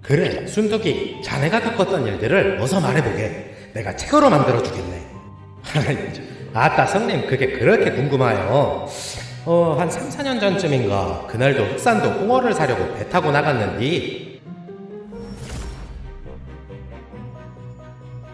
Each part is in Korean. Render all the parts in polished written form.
그래, 순덕이 자네가 겪었던 일들을 어서 말해보게. 내가 책으로 만들어주겠네. 아따 성님, 그게 그렇게 궁금하요. 한 3, 4년 전쯤인가 그날도 흑산도 홍어를 사려고 배 타고 나갔는디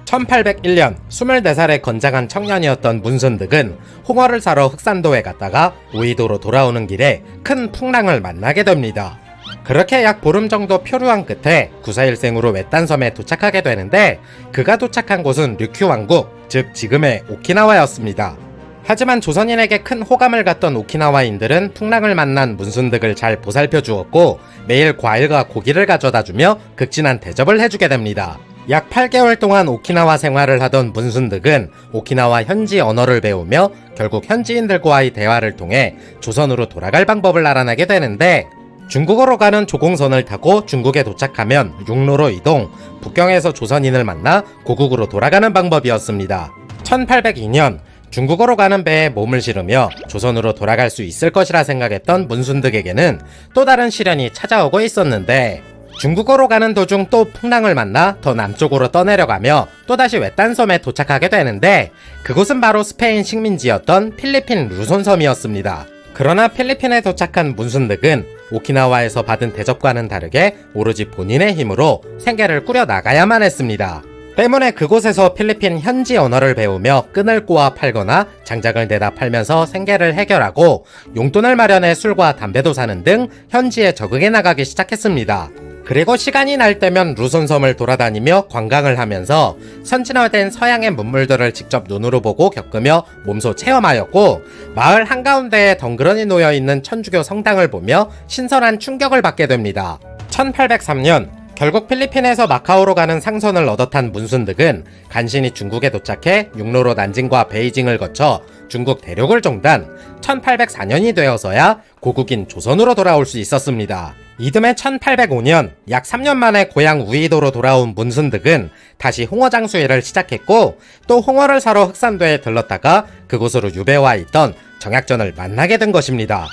1801년 24살의 건장한 청년이었던 문순득은 홍어를 사러 흑산도에 갔다가 우이도로 돌아오는 길에 큰 풍랑을 만나게 됩니다. 그렇게 약 보름 정도 표류한 끝에 구사일생으로 외딴섬에 도착하게 되는데 그가 도착한 곳은 류큐 왕국, 즉 지금의 오키나와였습니다. 하지만 조선인에게 큰 호감을 갖던 오키나와인들은 풍랑을 만난 문순득을 잘 보살펴 주었고 매일 과일과 고기를 가져다 주며 극진한 대접을 해주게 됩니다. 약 8개월 동안 오키나와 생활을 하던 문순득은 오키나와 현지 언어를 배우며 결국 현지인들과의 대화를 통해 조선으로 돌아갈 방법을 알아내게 되는데 중국으로 가는 조공선을 타고 중국에 도착하면 육로로 이동, 북경에서 조선인을 만나 고국으로 돌아가는 방법이었습니다. 1802년 중국으로 가는 배에 몸을 실으며 조선으로 돌아갈 수 있을 것이라 생각했던 문순득에게는 또 다른 시련이 찾아오고 있었는데 중국으로 가는 도중 또 풍랑을 만나 더 남쪽으로 떠내려가며 또다시 외딴섬에 도착하게 되는데 그곳은 바로 스페인 식민지였던 필리핀 루손섬이었습니다. 그러나 필리핀에 도착한 문순득은 오키나와에서 받은 대접과는 다르게 오로지 본인의 힘으로 생계를 꾸려나가야만 했습니다. 때문에 그곳에서 필리핀 현지 언어를 배우며 끈을 꼬아 팔거나 장작을 내다 팔면서 생계를 해결하고 용돈을 마련해 술과 담배도 사는 등 현지에 적응해 나가기 시작했습니다. 그리고 시간이 날 때면 루손섬을 돌아다니며 관광을 하면서 선진화된 서양의 문물들을 직접 눈으로 보고 겪으며 몸소 체험하였고 마을 한가운데에 덩그러니 놓여있는 천주교 성당을 보며 신선한 충격을 받게 됩니다. 1803년 결국 필리핀에서 마카오로 가는 상선을 얻어 탄 문순득은 간신히 중국에 도착해 육로로 난징과 베이징을 거쳐 중국 대륙을 종단, 1804년이 되어서야 고국인 조선으로 돌아올 수 있었습니다. 이듬해 1805년 약 3년 만에 고향 우이도로 돌아온 문순득은 다시 홍어 장수일을 시작했고 또 홍어를 사러 흑산도에 들렀다가 그곳으로 유배와 있던 정약전을 만나게 된 것입니다.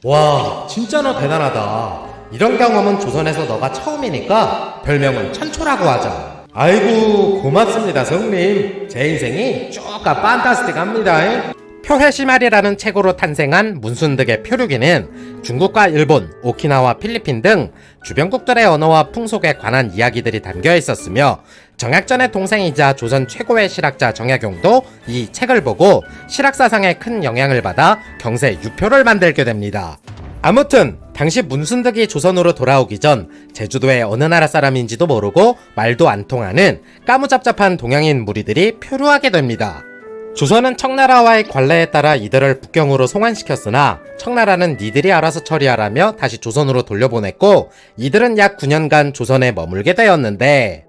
와, 진짜 너 대단하다. 이런 경험은 조선에서 너가 처음이니까 별명은 천초라고 하자. 아이고 고맙습니다 성님. 제 인생이 쪼까 판타스틱합니다. 표회시말이라는 책으로 탄생한 문순득의 표류기는 중국과 일본, 오키나와 필리핀 등 주변국들의 언어와 풍속에 관한 이야기들이 담겨 있었으며 정약전의 동생이자 조선 최고의 실학자 정약용도 이 책을 보고 실학사상에 큰 영향을 받아 경세 유표를 만들게 됩니다. 아무튼 당시 문순득이 조선으로 돌아오기 전 제주도의 어느 나라 사람인지도 모르고 말도 안 통하는 까무잡잡한 동양인 무리들이 표류하게 됩니다. 조선은 청나라와의 관례에 따라 이들을 북경으로 송환시켰으나 청나라는 니들이 알아서 처리하라며 다시 조선으로 돌려보냈고 이들은 약 9년간 조선에 머물게 되었는데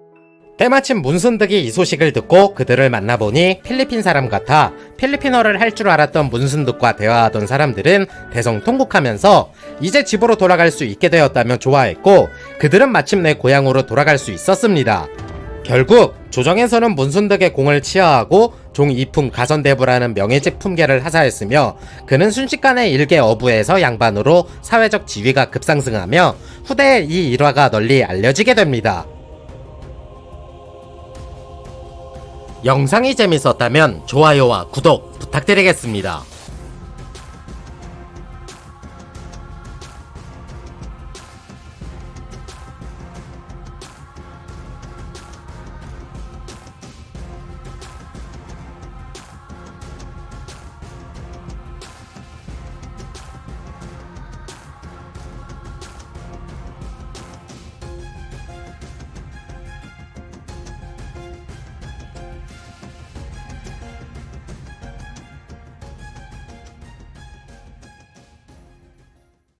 때마침 문순득이 이 소식을 듣고 그들을 만나보니 필리핀 사람 같아 필리핀어를 할 줄 알았던 문순득과 대화하던 사람들은 대성통곡하면서 이제 집으로 돌아갈 수 있게 되었다며 좋아했고 그들은 마침내 고향으로 돌아갈 수 있었습니다. 결국 조정에서는 문순득의 공을 치하하고 종이품 가선대부라는 명예직 품계를 하사했으며 그는 순식간에 일개 어부에서 양반으로 사회적 지위가 급상승하며 후대에 이 일화가 널리 알려지게 됩니다. 영상이 재밌었다면 좋아요와 구독 부탁드리겠습니다.